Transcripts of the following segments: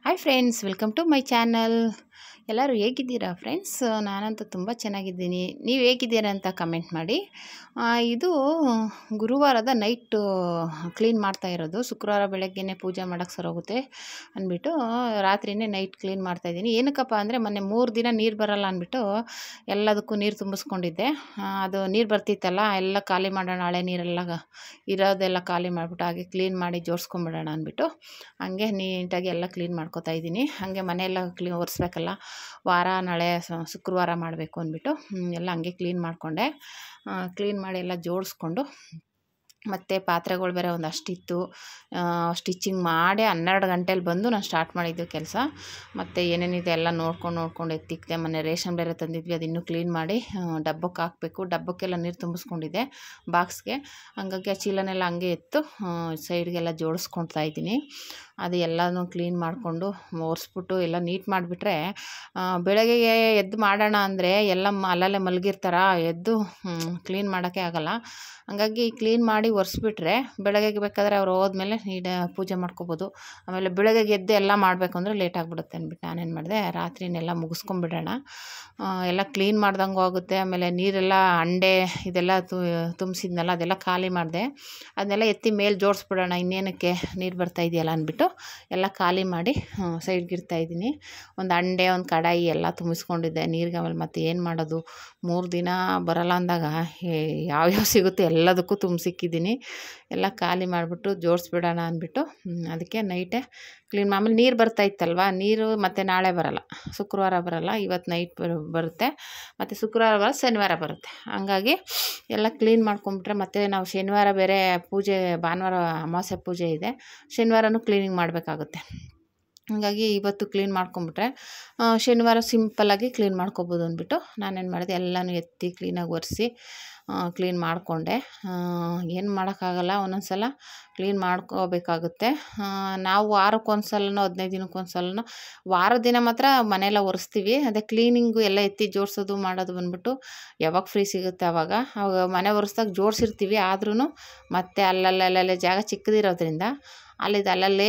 Hi friends, welcome to my channel. ಎಲ್ಲರೂ ಹೇಗಿದ್ದೀರಾ friends? ನಾನಂತೂ ತುಂಬ ಚೆನ್ನಾಗಿದ್ದೀನಿ. ನೀವು ಹೇಗಿದ್ದೀರಾ ಅಂತ ಕಮೆಂಟ್ ಮಾಡಿ. ಇದು ಗುರುವಾರದ ನೈಟ್ ಕ್ಲೀನ್ ಮಾಡ್ತಾ ಇರೋದು. ಶುಕ್ರವಾರ ಬೆಳಗ್ಗೆನೇ ಪೂಜೆ ಮಾಡೋಕ್ಕೆ ಸರೋಗುತ್ತೆ ಅಂದ್ಬಿಟ್ಟು ರಾತ್ರಿಯೇ ನೈಟ್ ಕ್ಲೀನ್ ಮಾಡ್ತಾಯಿದ್ದೀನಿ. ಏನಕ್ಕಪ್ಪ ಅಂದರೆ ಮೊನ್ನೆ 3 ದಿನ ನೀರು ಬರೋಲ್ಲ ಅಂದ್ಬಿಟ್ಟು ಎಲ್ಲದಕ್ಕೂ ನೀರು ತುಂಬಿಸ್ಕೊಂಡಿದ್ದೆ. ಅದು ನೀರು ಬರ್ತಿತ್ತಲ್ಲ, ಎಲ್ಲ ಖಾಲಿ ಮಾಡೋಣ, ಹಳೆ ನೀರೆಲ್ಲ ಇರೋದೆಲ್ಲ ಖಾಲಿ ಮಾಡಿಬಿಟ್ಟು ಹಾಗೆ ಕ್ಲೀನ್ ಮಾಡಿ ಜೋಡಿಸ್ಕೊಂಬಿಡೋಣ ಅಂದ್ಬಿಟ್ಟು ಹಂಗೆ ನೀಟಾಗಿ ಎಲ್ಲ ಕ್ಲೀನ್ ಮಾಡ್ಕೊತಾ ಇದ್ದೀನಿ. ಹಾಗೆ ಮನೆಯೆಲ್ಲ ಒರೆಸ್ಬೇಕಲ್ಲ, ವಾರ ನಾಳೆ ಶುಕ್ರವಾರ ಮಾಡಬೇಕು ಅಂದ್ಬಿಟ್ಟು ಎಲ್ಲ ಹಂಗೆ ಕ್ಲೀನ್ ಮಾಡಿಕೊಂಡೆ. ಕ್ಲೀನ್ ಮಾಡಿ ಎಲ್ಲ ಜೋಡಿಸ್ಕೊಂಡು ಮತ್ತು ಪಾತ್ರೆಗಳು ಬೇರೆ ಒಂದಷ್ಟಿತ್ತು. ಸ್ಟಿಚಿಂಗ್ ಮಾಡಿ 12 ಗಂಟೆಲಿ ಬಂದು ನಾನು ಸ್ಟಾರ್ಟ್ ಮಾಡಿದ್ದು ಕೆಲಸ. ಮತ್ತು ಏನೇನಿದೆ ಎಲ್ಲ ನೋಡ್ಕೊಂಡು ಎತ್ತಿಕ್ದೆ. ಮೊನ್ನೆ ರೇಷನ್ ಬೇರೆ ತಂದಿದ್ವಿ, ಅದು ಇನ್ನೂ ಕ್ಲೀನ್ ಮಾಡಿ ಡಬ್ಬಕ್ಕೆ ಹಾಕಬೇಕು. ಡಬ್ಬಕ್ಕೆಲ್ಲ ನೀರು ತುಂಬಿಸ್ಕೊಂಡಿದ್ದೆ ಬಾಕ್ಸ್ಗೆ. ಹಂಗಾಗಿ ಆ ಚೀಲನೆಲ್ಲ ಹಂಗೆ ಎತ್ತು ಸೈಡ್ಗೆಲ್ಲ ಜೋಡಿಸ್ಕೊಳ್ತಾ ಇದ್ದೀನಿ. ಅದು ಎಲ್ಲನೂ ಕ್ಲೀನ್ ಮಾಡಿಕೊಂಡು ಒರೆಸ್ಬಿಟ್ಟು ಎಲ್ಲ ನೀಟ್ ಮಾಡಿಬಿಟ್ರೆ ಬೆಳಗ್ಗೆ ಎದ್ದು ಮಾಡೋಣ ಅಂದರೆ ಎಲ್ಲ ಅಲ್ಲಲ್ಲೇ ಮಲಗಿರ್ತಾರ, ಎದ್ದು ಕ್ಲೀನ್ ಮಾಡೋಕ್ಕೆ ಆಗೋಲ್ಲ. ಹಂಗಾಗಿ ಕ್ಲೀನ್ ಮಾಡಿ ಒರೆಸ್ಬಿಟ್ರೆ ಬೆಳಗ್ಗೆ ಬೇಕಾದರೆ ಅವ್ರು ಹೋದ್ಮೇಲೆ ಪೂಜೆ ಮಾಡ್ಕೋಬೋದು. ಆಮೇಲೆ ಬೆಳಗ್ಗೆ ಎದ್ದು ಎಲ್ಲ ಮಾಡಬೇಕು ಅಂದರೆ ಲೇಟ್ ಆಗಿಬಿಡುತ್ತೆ ಅಂದ್ಬಿಟ್ಟು ನಾನೇನು ಮಾಡಿದೆ, ರಾತ್ರಿನೆಲ್ಲ ಮುಗಿಸ್ಕೊಂಬಿಡೋಣ, ಎಲ್ಲ ಕ್ಲೀನ್ ಮಾಡ್ದಂಗೂ ಆಗುತ್ತೆ. ಆಮೇಲೆ ನೀರೆಲ್ಲ ಅಂಡೆ ಇದೆಲ್ಲ ತುಂಬಿಸಿದ್ನಲ್ಲ, ಅದೆಲ್ಲ ಖಾಲಿ ಮಾಡಿದೆ. ಅದನ್ನೆಲ್ಲ ಎತ್ತಿ ಮೇಲೆ ಜೋಡಿಸ್ಬಿಡೋಣ, ಇನ್ನೇನಕ್ಕೆ ನೀರು ಬರ್ತಾ ಇದೆಯಲ್ಲ ಅಂದ್ಬಿಟ್ಟು ಎಲ್ಲ ಖಾಲಿ ಮಾಡಿ ಸೈಡ್ಗೆ ಇಡ್ತಾಯಿದ್ದೀನಿ. ಒಂದು ಅಂಡೆ, ಒಂದು ಕಡಾಯಿ ಎಲ್ಲ ತುಂಬಿಸ್ಕೊಂಡಿದ್ದೆ ನೀರಿಗೆ. ಆಮೇಲೆ ಮತ್ತೆ ಏನು ಮಾಡೋದು, 3 ದಿನ ಬರೋಲ್ಲ ಅಂದಾಗ ಯಾವ್ಯಾವ ಸಿಗುತ್ತೆ ಎಲ್ಲದಕ್ಕೂ ತುಂಬಿಸಿಕ್ಕಿದ್ದೀನಿ. ಎಲ್ಲ ಖಾಲಿ ಮಾಡಿಬಿಟ್ಟು ಜೋಡಿಸ್ಬಿಡೋಣ ಅಂದ್ಬಿಟ್ಟು ಅದಕ್ಕೆ ನೈಟೇ ಕ್ಲೀನ್. ಆಮೇಲೆ ನೀರು ಬರ್ತಾಯಿತ್ತಲ್ವ, ನೀರು ಮತ್ತು ನಾಳೆ ಬರೋಲ್ಲ, ಶುಕ್ರವಾರ ಬರೋಲ್ಲ, ಇವತ್ತು ನೈಟ್ ಬರುತ್ತೆ, ಮತ್ತು ಶುಕ್ರವಾರ ಬರೋ ಶನಿವಾರ ಬರುತ್ತೆ. ಹಂಗಾಗಿ ಎಲ್ಲ ಕ್ಲೀನ್ ಮಾಡ್ಕೊಂಬಿಟ್ರೆ ಮತ್ತೆ ನಾವು ಶನಿವಾರ ಬೇರೆ ಪೂಜೆ, ಭಾನುವಾರ ಅಮಾವಾಸ್ಯೆ ಪೂಜೆ ಇದೆ, ಶನಿವಾರನೂ ಕ್ಲೀನಿಂಗ್ ಮಾಡಬೇಕಾಗುತ್ತೆ. ಹಾಗಾಗಿ ಇವತ್ತು ಕ್ಲೀನ್ ಮಾಡ್ಕೊಂಬಿಟ್ರೆ ಶನಿವಾರ ಸಿಂಪಲ್ಲಾಗಿ ಕ್ಲೀನ್ ಮಾಡ್ಕೊಬೋದು ಅಂದ್ಬಿಟ್ಟು ನಾನೇನು ಮಾಡಿದೆ, ಎಲ್ಲನೂ ಎತ್ತಿ ಕ್ಲೀನಾಗಿ ಒರೆಸಿ ಕ್ಲೀನ್ ಮಾಡಿಕೊಂಡೆ. ಏನು ಮಾಡೋಕ್ಕಾಗಲ್ಲ, ಒಂದೊಂದು ಸಲ ಕ್ಲೀನ್ ಮಾಡ್ಕೋಬೇಕಾಗುತ್ತೆ. ನಾವು ವಾರಕ್ಕೊಂದ್ಸಲನೋ 15 ದಿನಕ್ಕೊಂದ್ಸಲನೋ, ವಾರದ ದಿನ ಮಾತ್ರ ಮನೆಯೆಲ್ಲ ಒರೆಸ್ತೀವಿ. ಅದೇ ಕ್ಲೀನಿಂಗು ಎಲ್ಲ ಎತ್ತಿ ಜೋಡಿಸೋದು ಮಾಡೋದು ಬಂದ್ಬಿಟ್ಟು ಯಾವಾಗ ಫ್ರೀ ಸಿಗುತ್ತೆ ಆವಾಗ ಮನೆ ಒರೆಸ್ದಾಗ ಜೋಡಿಸಿರ್ತೀವಿ. ಆದ್ರೂ ಮತ್ತೆ ಅಲ್ಲಲ್ಲೇ ಜಾಗ ಚಿಕ್ಕದಿರೋದ್ರಿಂದ ಅಲ್ಲಲ್ಲೇ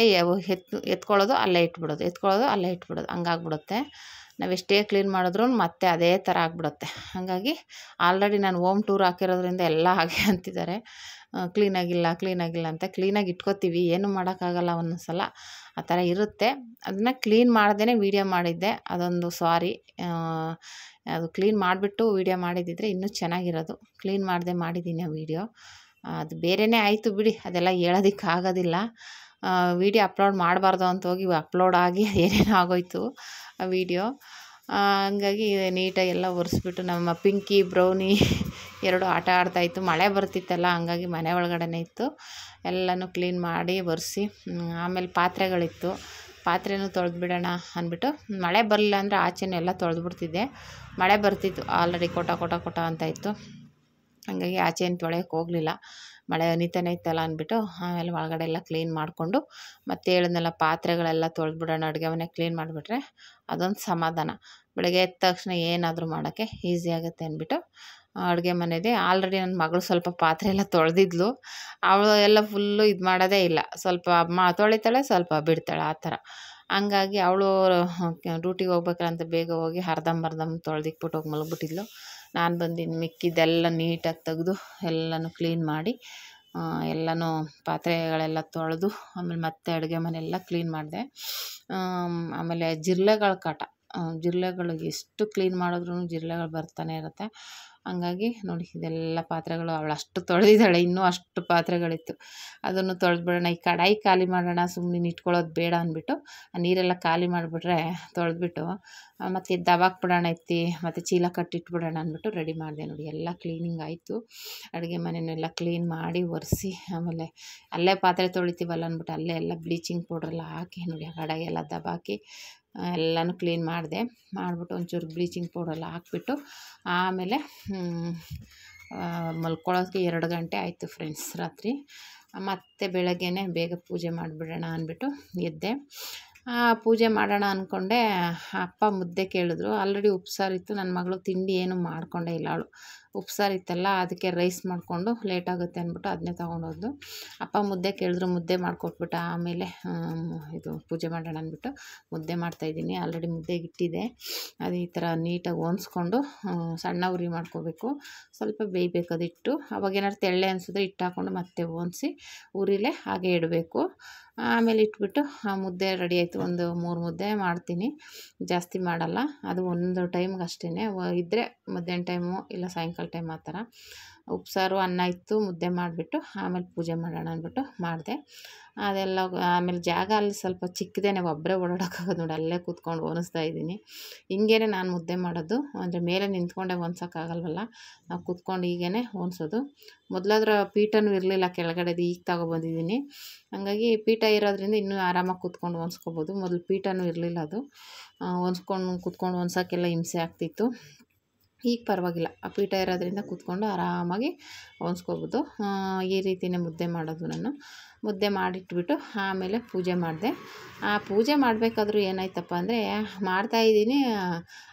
ಎತ್ಕೊಳ್ಳೋದು ಅಲ್ಲೇ ಇಟ್ಬಿಡೋದು, ಅಲ್ಲೇ ಇಟ್ಬಿಡೋದು, ಹಂಗಾಗ್ಬಿಡುತ್ತೆ. ನಾವು ಎಷ್ಟೇ ಕ್ಲೀನ್ ಮಾಡಿದ್ರೂ ಮತ್ತೆ ಅದೇ ಥರ ಆಗಿಬಿಡುತ್ತೆ. ಹಾಗಾಗಿ ಆಲ್ರೆಡಿ ನಾನು ಹೋಮ್ ಟೂರ್ ಹಾಕಿರೋದ್ರಿಂದ ಎಲ್ಲ ಹಾಗೆ ಅಂತಿದ್ದಾರೆ, ಕ್ಲೀನಾಗಿಲ್ಲ ಅಂತ. ಕ್ಲೀನಾಗಿ ಇಟ್ಕೋತೀವಿ, ಏನೂ ಮಾಡೋಕ್ಕಾಗಲ್ಲ, ಒಂದೊಂದು ಸಲ ಆ ಥರ ಇರುತ್ತೆ. ಅದನ್ನು ಕ್ಲೀನ್ ಮಾಡ್ದೇ ವೀಡಿಯೋ ಮಾಡಿದ್ದೆ, ಅದೊಂದು ಸಾರಿ. ಅದು ಕ್ಲೀನ್ ಮಾಡಿಬಿಟ್ಟು ವೀಡಿಯೋ ಮಾಡಿದ್ದಿದ್ರೆ ಇನ್ನೂ ಚೆನ್ನಾಗಿರೋದು. ಕ್ಲೀನ್ ಮಾಡದೆ ಮಾಡಿದ್ದೀನಿ ಆ ವೀಡಿಯೋ, ಅದು ಬೇರೆಯೇ ಆಯಿತು ಬಿಡಿ, ಅದೆಲ್ಲ ಹೇಳೋದಕ್ಕಾಗೋದಿಲ್ಲ. ವೀಡಿಯೋ ಅಪ್ಲೋಡ್ ಮಾಡಬಾರ್ದು ಅಂತ ಹೋಗಿ ಅಪ್ಲೋಡ್ ಆಗಿ ಏನೇನೋ ಆಗೋಯ್ತು ಆ ವೀಡಿಯೋ. ಹಂಗಾಗಿ ನೀಟಾಗಿ ಎಲ್ಲ ಒರೆಸ್ಬಿಟ್ಟು ನಮ್ಮ ಪಿಂಕಿ ಬ್ರೌನಿ 2 ಆಟ ಆಡ್ತಾಯಿತ್ತು. ಮಳೆ ಬರ್ತಿತ್ತಲ್ಲ, ಹಂಗಾಗಿ ಮನೆ ಒಳಗಡೆನೇ ಇತ್ತು. ಎಲ್ಲನೂ ಕ್ಲೀನ್ ಮಾಡಿ ಒರೆಸಿ ಆಮೇಲೆ ಪಾತ್ರೆಗಳಿತ್ತು, ಪಾತ್ರೆನೂ ತೊಳೆದ್ಬಿಡೋಣ ಅಂದ್ಬಿಟ್ಟು. ಮಳೆ ಬರಲಿಲ್ಲ ಅಂದರೆ ಆಚೆನೂ ಎಲ್ಲ ತೊಳೆದ್ಬಿಡ್ತಿದ್ದೆ. ಮಳೆ ಬರ್ತಿತ್ತು, ಆಲ್ರೆಡಿ ಕೊಟ ಅಂತ ಇತ್ತು. ಹಾಗಾಗಿ ಆಚೆ ಏನು ತೊಳೆಯೋಕ್ಕೆ ಹೋಗಲಿಲ್ಲ, ಮಳೆ ಹನಿತಾನೆ ಇತ್ತಲ್ಲ ಅಂದ್ಬಿಟ್ಟು. ಆಮೇಲೆ ಒಳಗಡೆ ಎಲ್ಲ ಕ್ಲೀನ್ ಮಾಡಿಕೊಂಡು ಮತ್ತೆ ಹೇಳಿದ್ನೆಲ್ಲ ಪಾತ್ರೆಗಳೆಲ್ಲ ತೊಳೆದ್ಬಿಡೋಣ, ಅಡುಗೆ ಮನೆ ಕ್ಲೀನ್ ಮಾಡಿಬಿಟ್ರೆ ಅದೊಂದು ಸಮಾಧಾನ. ಬೆಳಗ್ಗೆ ಎದ್ದ ತಕ್ಷಣ ಏನಾದರೂ ಮಾಡೋಕ್ಕೆ ಈಸಿ ಆಗುತ್ತೆ ಅಂದ್ಬಿಟ್ಟು ಅಡುಗೆ ಮನೆದೇ. ಆಲ್ರೆಡಿ ನನ್ನ ಮಗಳು ಸ್ವಲ್ಪ ಪಾತ್ರೆ ಎಲ್ಲ ತೊಳೆದಿದ್ಲು, ಅವಳು ಎಲ್ಲ ಫುಲ್ಲು ಇದು ಮಾಡೋದೇ ಇಲ್ಲ, ಸ್ವಲ್ಪ ತೊಳಿತಾಳೆ, ಸ್ವಲ್ಪ ಬಿಡ್ತಾಳೆ, ಆ ಥರ. ಹಂಗಾಗಿ ಅವಳು ಡ್ಯೂಟಿಗೆ ಹೋಗ್ಬೇಕಂತ ಬೇಗ ಹೋಗಿ ಅರ್ಧಂಬರ್ಧಂ ತೊಳೆದಿಕ್ಬಿಟ್ಟು ಹೋಗಿ ಮಲಗಿಬಿಟ್ಟಿದ್ಲು. ನಾನು ಬಂದಿದ್ದು ಮಿಕ್ಕಿದ್ದೆಲ್ಲ ನೀಟಾಗಿ ತೆಗೆದು ಎಲ್ಲನೂ ಕ್ಲೀನ್ ಮಾಡಿ ಎಲ್ಲನೂ ಪಾತ್ರೆಗಳೆಲ್ಲ ತೊಳೆದು ಆಮೇಲೆ ಮತ್ತೆ ಅಡುಗೆ ಮನೆಯೆಲ್ಲ ಕ್ಲೀನ್ ಮಾಡಿದೆ. ಆಮೇಲೆ ಜಿರಳೆಗಳ ಕಾಟ, ಜಿರಳೆಗಳು ಎಷ್ಟು ಕ್ಲೀನ್ ಮಾಡಿದ್ರೂ ಜಿರಳೆಗಳು ಬರ್ತಾನೆ ಇರುತ್ತೆ. ಹಂಗಾಗಿ ನೋಡಿ, ಇದೆಲ್ಲ ಪಾತ್ರೆಗಳು ಅವಳು ಅಷ್ಟು ತೊಳೆದಿದ್ದಾಳೆ, ಇನ್ನೂ ಅಷ್ಟು ಪಾತ್ರೆಗಳಿತ್ತು, ಅದನ್ನು ತೊಳೆದ್ಬಿಡೋಣ. ಈ ಕಡಾಯಿ ಖಾಲಿ ಮಾಡೋಣ, ಸುಮ್ಮನೆ ಇಟ್ಕೊಳ್ಳೋದು ಬೇಡ ಅಂದ್ಬಿಟ್ಟು ಆ ನೀರೆಲ್ಲ ಖಾಲಿ ಮಾಡಿಬಿಟ್ರೆ ತೊಳೆದ್ಬಿಟ್ಟು ಮತ್ತು ದಬಾಕ್ಬಿಡೋಣ ಎತ್ತಿ, ಮತ್ತು ಚೀಲ ಕಟ್ಟಿಟ್ಬಿಡೋಣ ಅಂದ್ಬಿಟ್ಟು ರೆಡಿ ಮಾಡಿದೆ. ನೋಡಿ, ಎಲ್ಲ ಕ್ಲೀನಿಂಗ್ ಆಯಿತು. ಅಡುಗೆ ಮನೆಯೆಲ್ಲ ಕ್ಲೀನ್ ಮಾಡಿ ಒರೆಸಿ ಆಮೇಲೆ ಅಲ್ಲೇ ಪಾತ್ರೆ ತೊಳಿತೀವಲ್ಲ ಅಂದ್ಬಿಟ್ಟು ಅಲ್ಲೇ ಎಲ್ಲ ಬ್ಲೀಚಿಂಗ್ ಪೌಡ್ರೆಲ್ಲ ಹಾಕಿ ನೋಡಿ ಆ ಕಡೆಗೆ ಎಲ್ಲ ದಬಾಕಿ ಎಲ್ಲನೂ ಕ್ಲೀನ್ ಮಾಡಿಬಿಟ್ಟು ಒಂಚೂರು ಬ್ಲೀಚಿಂಗ್ ಪೌಡ್ರೆಲ್ಲ ಹಾಕ್ಬಿಟ್ಟು ಆಮೇಲೆ ಮಲ್ಕೊಳ್ಳೋಕ್ಕೆ 2 ಗಂಟೆ ಆಯಿತು ಫ್ರೆಂಡ್ಸ್ ರಾತ್ರಿ. ಮತ್ತು ಬೆಳಗ್ಗೆನೇ ಬೇಗ ಪೂಜೆ ಮಾಡಿಬಿಡೋಣ ಅಂದ್ಬಿಟ್ಟು ಎದ್ದೆ. ಪೂಜೆ ಮಾಡೋಣ ಅಂದ್ಕೊಂಡೆ. ಅಪ್ಪ ಮುದ್ದೆ ಕೇಳಿದ್ರು, ಆಲ್ರೆಡಿ ಉಪ್ಸಾರಿತ್ತು. ನನ್ನ ಮಗಳು ತಿಂಡಿ ಏನು ಮಾಡ್ಕೊಂಡೇ ಇಲ್ಲ, ಅವಳು ಉಪ್ಸಾರು ಇತ್ತಲ್ಲ, ಅದಕ್ಕೆ ರೈಸ್ ಮಾಡಿಕೊಂಡು ಲೇಟಾಗುತ್ತೆ ಅಂದ್ಬಿಟ್ಟು ಅದನ್ನೇ ತೊಗೊಂಡೋದ್ದು. ಅಪ್ಪ ಮುದ್ದೆ ಕೇಳಿದ್ರು, ಮುದ್ದೆ ಮಾಡಿಕೊಟ್ಬಿಟ್ಟು ಆಮೇಲೆ ಇದು ಪೂಜೆ ಮಾಡೋಣ ಅಂದ್ಬಿಟ್ಟು ಮುದ್ದೆ ಮಾಡ್ತಾಯಿದ್ದೀನಿ. ಆಲ್ರೆಡಿ ಮುದ್ದೆಗೆ ಇಟ್ಟಿದೆ. ಅದು ಈ ಥರ ನೀಟಾಗಿ ಒನ್ಸ್ಕೊಂಡು ಸಣ್ಣ ಉರಿ ಮಾಡ್ಕೋಬೇಕು. ಸ್ವಲ್ಪ ಬೇಯಬೇಕು ಅದಿಟ್ಟು. ಅವಾಗೇನಾದ್ರು ತೆಳ್ಳೆ ಅನಿಸಿದ್ರೆ ಇಟ್ಟು ಹಾಕ್ಕೊಂಡು ಮತ್ತೆ ಒನ್ಸಿ ಉರಿಲೇ ಹಾಗೆ ಇಡಬೇಕು. ಆಮೇಲೆ ಇಟ್ಬಿಟ್ಟು ಆ ಮುದ್ದೆ ರೆಡಿ ಆಯಿತು. ಒಂದು 3 ಮುದ್ದೆ ಮಾಡ್ತೀನಿ, ಜಾಸ್ತಿ ಮಾಡಲ್ಲ. ಅದು ಒಂದು ಟೈಮ್ಗೆ ಅಷ್ಟೇ ಇದ್ದರೆ ಮಧ್ಯಾಹ್ನ ಟೈಮು ಇಲ್ಲ ಸಾಯಂಕಾಲ ಟೈಮ್ ಆ ಥರ. ಉಪ್ಸಾರು ಅನ್ನ ಇತ್ತು, ಮುದ್ದೆ ಮಾಡಿಬಿಟ್ಟು ಆಮೇಲೆ ಪೂಜೆ ಮಾಡೋಣ ಅಂದ್ಬಿಟ್ಟು ಮಾಡಿದೆ. ಅದೆಲ್ಲ ಆಮೇಲೆ ಜಾಗ ಅಲ್ಲಿ ಸ್ವಲ್ಪ ಚಿಕ್ಕದೇನೆ, ಒಬ್ಬರೇ ಓಡಾಡೋಕ್ಕಾಗೋದು ನೋಡಿ, ಅಲ್ಲೇ ಕೂತ್ಕೊಂಡು ಒನಿಸ್ತಾ ಇದ್ದೀನಿ. ಹಿಂಗೇನೆ ನಾನು ಮುದ್ದೆ ಮಾಡೋದು, ಅಂದರೆ ಮೇಲೆ ನಿಂತ್ಕೊಂಡೆ ಒನ್ಸೋಕ್ಕಾಗಲ್ವಲ್ಲ, ನಾವು ಕೂತ್ಕೊಂಡು ಹೀಗೇ ಒನ್ಸೋದು. ಮೊದಲಾದ್ರೆ ಪೀಠನೂ ಇರಲಿಲ್ಲ ಕೆಳಗಡೆದು, ಈಗ ತಗೊಬಂದಿದ್ದೀನಿ. ಹಾಗಾಗಿ ಪೀಠ ಇರೋದ್ರಿಂದ ಇನ್ನೂ ಆರಾಮಾಗಿ ಕೂತ್ಕೊಂಡು ಒನ್ಸ್ಕೊಬೋದು. ಮೊದಲು ಪೀಠನೂ ಇರಲಿಲ್ಲ, ಅದು ಕೂತ್ಕೊಂಡು ಒನ್ಸೋಕ್ಕೆಲ್ಲ ಹಿಂಸೆ ಆಗ್ತಿತ್ತು. ಈಗ ಪರವಾಗಿಲ್ಲ, ಆ ಪೀಠ ಇರೋದ್ರಿಂದ ಕೂತ್ಕೊಂಡು ಆರಾಮಾಗಿ ಒನ್ಸ್ಕೊಬೋದು. ಈ ರೀತಿಯೇ ಮುದ್ದೆ ಮಾಡೋದು ನಾನು. ಮುದ್ದೆ ಮಾಡಿಟ್ಬಿಟ್ಟು ಆಮೇಲೆ ಪೂಜೆ ಮಾಡಿದೆ. ಆ ಪೂಜೆ ಮಾಡಬೇಕಾದ್ರೂ ಏನಾಯ್ತಪ್ಪ ಅಂದರೆ, ಮಾಡ್ತಾಯಿದ್ದೀನಿ,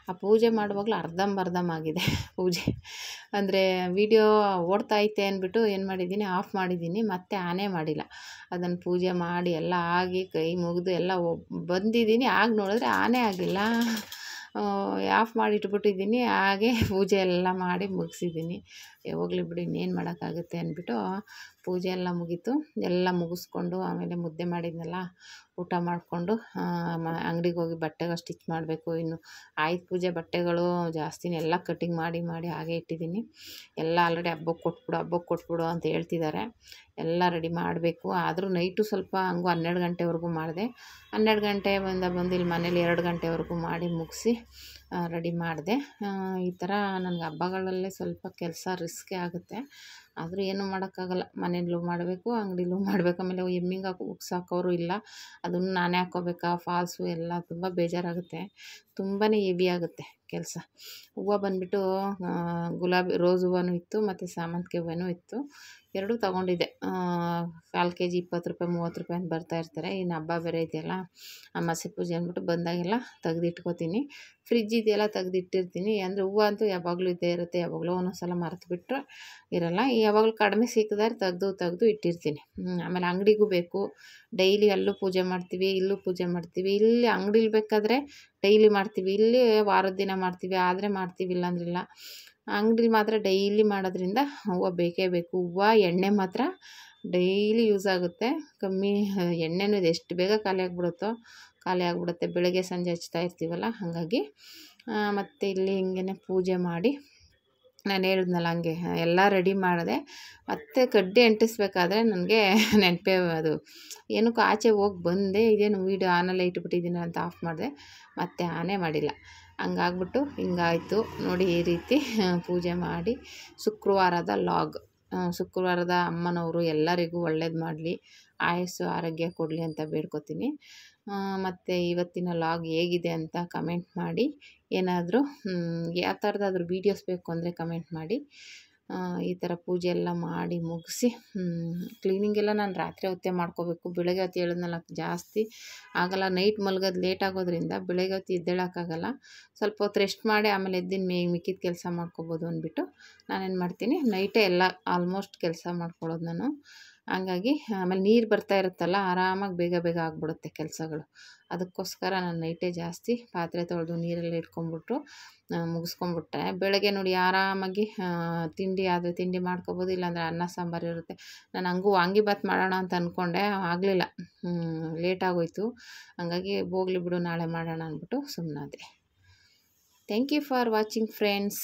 ಆ ಪೂಜೆ ಮಾಡುವಾಗಲೂ ಅರ್ಧಂಬರ್ಧಂ ಆಗಿದೆ ಪೂಜೆ. ಅಂದರೆ ವಿಡಿಯೋ ಓಡ್ತಾಯಿತ್ತೆ ಅಂದ್ಬಿಟ್ಟು ಏನು ಮಾಡಿದ್ದೀನಿ, ಆಫ್ ಮಾಡಿದ್ದೀನಿ, ಮತ್ತೆ ಆನೇ ಮಾಡಿಲ್ಲ. ಅದನ್ನು ಪೂಜೆ ಮಾಡಿ ಎಲ್ಲ ಆಗಿ ಕೈ ಮುಗಿದು ಎಲ್ಲ ಬಂದಿದ್ದೀನಿ. ಆಗ ನೋಡಿದ್ರೆ ಆನೇ ಆಗಿಲ್ಲ. ಆಫ್ ಮಾಡಿ ಇಟ್ಬಿಟ್ಟಿದ್ದೀನಿ. ಹಾಗೆ ಪೂಜೆ ಎಲ್ಲ ಮಾಡಿ ಮುಗಿಸಿದ್ದೀನಿ. ಹೋಗ್ಲಿ ಬಿಡಿ, ಇನ್ನೇನು ಮಾಡೋಕ್ಕಾಗುತ್ತೆ ಅಂದ್ಬಿಟ್ಟು ಪೂಜೆ ಎಲ್ಲ ಮುಗೀತು. ಎಲ್ಲ ಮುಗಿಸ್ಕೊಂಡು ಆಮೇಲೆ ಮುದ್ದೆ ಮಾಡಿದ್ನಲ್ಲ, ಊಟ ಮಾಡಿಕೊಂಡು ಅಂಗಡಿಗೆ ಹೋಗಿ ಬಟ್ಟೆಗಳು ಸ್ಟಿಚ್ ಮಾಡಬೇಕು. ಇನ್ನು ಆಯುಧ ಪೂಜೆ ಬಟ್ಟೆಗಳು ಜಾಸ್ತಿನೇ ಎಲ್ಲ ಕಟ್ಟಿಂಗ್ ಮಾಡಿ ಹಾಗೆ ಇಟ್ಟಿದ್ದೀನಿ. ಎಲ್ಲ ಆಲ್ರೆಡಿ ಹಬ್ಬಕ್ಕೆ ಕೊಟ್ಬಿಡು ಅಂತ ಹೇಳ್ತಿದ್ದಾರೆ. ಎಲ್ಲ ರೆಡಿ ಮಾಡಬೇಕು. ಆದರೂ ನೈಟು ಸ್ವಲ್ಪ ಹಂಗೂ 12 ಗಂಟೆವರೆಗೂ ಮಾಡಿದೆ. 12 ಗಂಟೆ ಬಂದು ಇಲ್ಲಿ ಮನೇಲಿ 2 ಗಂಟೆವರೆಗೂ ಮಾಡಿ ಮುಗಿಸಿ ರೆಡಿ ಮಾಡಿದೆ. ಈ ಥರ ನನಗೆ ಹಬ್ಬಗಳಲ್ಲೇ ಸ್ವಲ್ಪ ಕೆಲಸ ರಿಸ್ಕೇ ಆಗುತ್ತೆ. ಆದರೂ ಏನೂ ಮಾಡೋಕ್ಕಾಗಲ್ಲ, ಮನೆಯಲ್ಲೂ ಮಾಡಬೇಕು, ಅಂಗಡಿಲೂ ಮಾಡಬೇಕು. ಆಮೇಲೆ ಎಮ್ಮಿಂಗ್ ಉಕ್ಸ್ ಹಾಕೋರು ಇಲ್ಲ, ಅದನ್ನು ನಾನೇ ಹಾಕ್ಕೋಬೇಕಾ, ಫಾಲ್ಸು ಎಲ್ಲ ತುಂಬ ಬೇಜಾರಾಗುತ್ತೆ. ತುಂಬಾ ಹೆವಿ ಆಗುತ್ತೆ ಕೆಲಸ. ಹೂವು ಬಂದುಬಿಟ್ಟು ಗುಲಾಬಿ ರೋಸ್ ಹೂವನೂ ಇತ್ತು, ಮತ್ತು ಸಾಮಂತಿಗೆ ಹೂವನೂ ಇತ್ತು. ಎರಡೂ ತೊಗೊಂಡಿದ್ದೆ. 1/4 kg 20 ರೂಪಾಯಿ 30 ರೂಪಾಯಿ ಅಂತ ಬರ್ತಾಯಿರ್ತಾರೆ. ಇನ್ನು ಹಬ್ಬ ಬೇರೆ ಇದೆಯಲ್ಲ, ಅಮಾವಾಸ್ಯೆ ಪೂಜೆ ಅಂದ್ಬಿಟ್ಟು ಬಂದಾಗೆಲ್ಲ ತೆಗೆದಿಟ್ಕೋತೀನಿ. ಫ್ರಿಜ್ ಇದೆಯಲ್ಲ ತೆಗೆದಿಟ್ಟಿರ್ತೀನಿ. ಅಂದರೆ ಹೂವು ಅಂತೂ ಯಾವಾಗಲೂ ಇದ್ದೇ ಇರುತ್ತೆ. ಯಾವಾಗಲೂ ಒಂದೊಂದು ಸಲ ಮರೆತುಬಿಟ್ರೆ ಇರೋಲ್ಲ. ಯಾವಾಗಲೂ ಕಡಿಮೆ ಸಿಕ್ಕಿದ್ರೆ ತೆಗೆದು ಇಟ್ಟಿರ್ತೀನಿ. ಆಮೇಲೆ ಅಂಗಡಿಗೂ ಬೇಕು, ಡೈಲಿ ಅಲ್ಲೂ ಪೂಜೆ ಮಾಡ್ತೀವಿ, ಇಲ್ಲೂ ಪೂಜೆ ಮಾಡ್ತೀವಿ. ಇಲ್ಲಿ ಅಂಗಡಿಲಿ ಬೇಕಾದರೆ ಡೈಲಿ ಮಾಡ್ತೀವಿ, ಇಲ್ಲಿ ವಾರದ ದಿನ ಮಾಡ್ತೀವಿ, ಆದರೆ ಮಾಡ್ತೀವಿ, ಇಲ್ಲಾಂದ್ರಿಲ್ಲ. ಅಂಗಡಿಲಿ ಮಾತ್ರ ಡೈಲಿ ಮಾಡೋದ್ರಿಂದ ಹೂವು ಬೇಕೇ ಬೇಕು. ಹೂವು ಎಣ್ಣೆ ಮಾತ್ರ ಡೈಲಿ ಯೂಸ್ ಆಗುತ್ತೆ. ಕಮ್ಮಿ ಎಣ್ಣೆನೂ ಇದು ಎಷ್ಟು ಬೇಗ ಖಾಲಿ ಆಗಿಬಿಡುತ್ತೆ. ಬೆಳಗ್ಗೆ ಸಂಜೆ ಹಚ್ತಾ ಇರ್ತೀವಲ್ಲ, ಹಾಗಾಗಿ. ಮತ್ತು ಇಲ್ಲಿ ಹಿಂಗೆ ಪೂಜೆ ಮಾಡಿ ನಾನು ಹೇಳಿದ್ನಲ್ಲ ಹಂಗೆ ಎಲ್ಲ ರೆಡಿ ಮಾಡಿದೆ. ಮತ್ತು ಕಡ್ಡಿ ಅಂಟಿಸ್ಬೇಕಾದ್ರೆ ನನಗೆ ನೆನಪೇ ಅದು, ಏನಕ್ಕೂ ಆಚೆ ಹೋಗಿ ಬಂದೆ, ಇದೇನು ವೀಡಿಯೋ ಆನಲ್ಲೇ ಇಟ್ಬಿಟ್ಟಿದ್ದೀನಿ ಅಂತ ಆಫ್ ಮಾಡಿದೆ, ಮತ್ತೆ ಆನೇ ಮಾಡಿಲ್ಲ. ಹಂಗಾಗ್ಬಿಟ್ಟು ಹಿಂಗಾಯಿತು ನೋಡಿ. ಈ ರೀತಿ ಪೂಜೆ ಮಾಡಿ ಶುಕ್ರವಾರದ ಲಾಗ್. ಶುಕ್ರವಾರದ ಅಮ್ಮನವರು ಎಲ್ಲರಿಗೂ ಒಳ್ಳೇದು ಮಾಡಲಿ, ಆಯಸ್ಸು ಆರೋಗ್ಯ ಕೊಡಲಿ ಅಂತ ಬೇಡ್ಕೊತೀನಿ. ಮತ್ತು ಇವತ್ತಿನ ಲಾಗ್ ಹೇಗಿದೆ ಅಂತ ಕಮೆಂಟ್ ಮಾಡಿ. ಏನಾದರೂ ಯಾವ ಥರದಾದ್ರೂ ವೀಡಿಯೋಸ್ ಬೇಕು ಅಂದರೆ ಕಮೆಂಟ್ ಮಾಡಿ. ಈ ಥರ ಪೂಜೆ ಎಲ್ಲ ಮಾಡಿ ಮುಗಿಸಿ ಕ್ಲೀನಿಂಗೆಲ್ಲ ನಾನು ರಾತ್ರಿ ಹೊತ್ತೇ ಮಾಡ್ಕೋಬೇಕು. ಬೆಳಗ್ಗೆ ಹೊತ್ತು ಹೇಳಿದ್ನಲ್ಲ ಜಾಸ್ತಿ ಆಗಲ್ಲ, ನೈಟ್ ಮಲಗೋದು ಲೇಟ್ ಆಗೋದ್ರಿಂದ ಬೆಳಗ್ಗೆ ಹೊತ್ತು ಎದ್ದೇಳೋಕ್ಕಾಗಲ್ಲ. ಸ್ವಲ್ಪ ಹೊತ್ತು ರೆಸ್ಟ್ ಮಾಡಿ ಆಮೇಲೆ ಎದ್ದಿನ ಮಿಕ್ಕಿದ ಕೆಲಸ ಮಾಡ್ಕೋಬೋದು ಅಂದ್ಬಿಟ್ಟು ನಾನೇನು ಮಾಡ್ತೀನಿ, ನೈಟೇ ಎಲ್ಲ ಆಲ್ಮೋಸ್ಟ್ ಕೆಲಸ ಮಾಡ್ಕೊಳ್ಳೋದು ನಾನು. ಹಂಗಾಗಿ ಆಮೇಲೆ ನೀರು ಬರ್ತಾ ಇರುತ್ತಲ್ಲ, ಆರಾಮಾಗಿ ಬೇಗ ಆಗಿಬಿಡುತ್ತೆ ಕೆಲಸಗಳು. ಅದಕ್ಕೋಸ್ಕರ ನಾನು ನೈಟೇ ಜಾಸ್ತಿ ಪಾತ್ರೆ ತೊಳೆದು ನೀರೆಲ್ಲ ಇಟ್ಕೊಂಡ್ಬಿಟ್ಟು ಮುಗಿಸ್ಕೊಂಡ್ಬಿಟ್ರೆ ಬೆಳಗ್ಗೆ ನೋಡಿ ಆರಾಮಾಗಿ ತಿಂಡಿ ಆದರೆ ತಿಂಡಿ ಮಾಡ್ಕೊಬೋದು, ಇಲ್ಲಾಂದರೆ ಅನ್ನ ಸಾಂಬಾರು ಇರುತ್ತೆ. ನಾನು ಹಂಗೂ ವಾಂಗಿಬಾತ್ ಮಾಡೋಣ ಅಂತ ಅಂದ್ಕೊಂಡೆ, ಆಗಲಿಲ್ಲ, ಲೇಟಾಗೋಯ್ತು. ಹಾಗಾಗಿ ಹೋಗ್ಲಿ ಬಿಡು ನಾಳೆ ಮಾಡೋಣ ಅಂದ್ಬಿಟ್ಟು ಸುಮ್ಮನಾದೆ. Thank you for watching friends.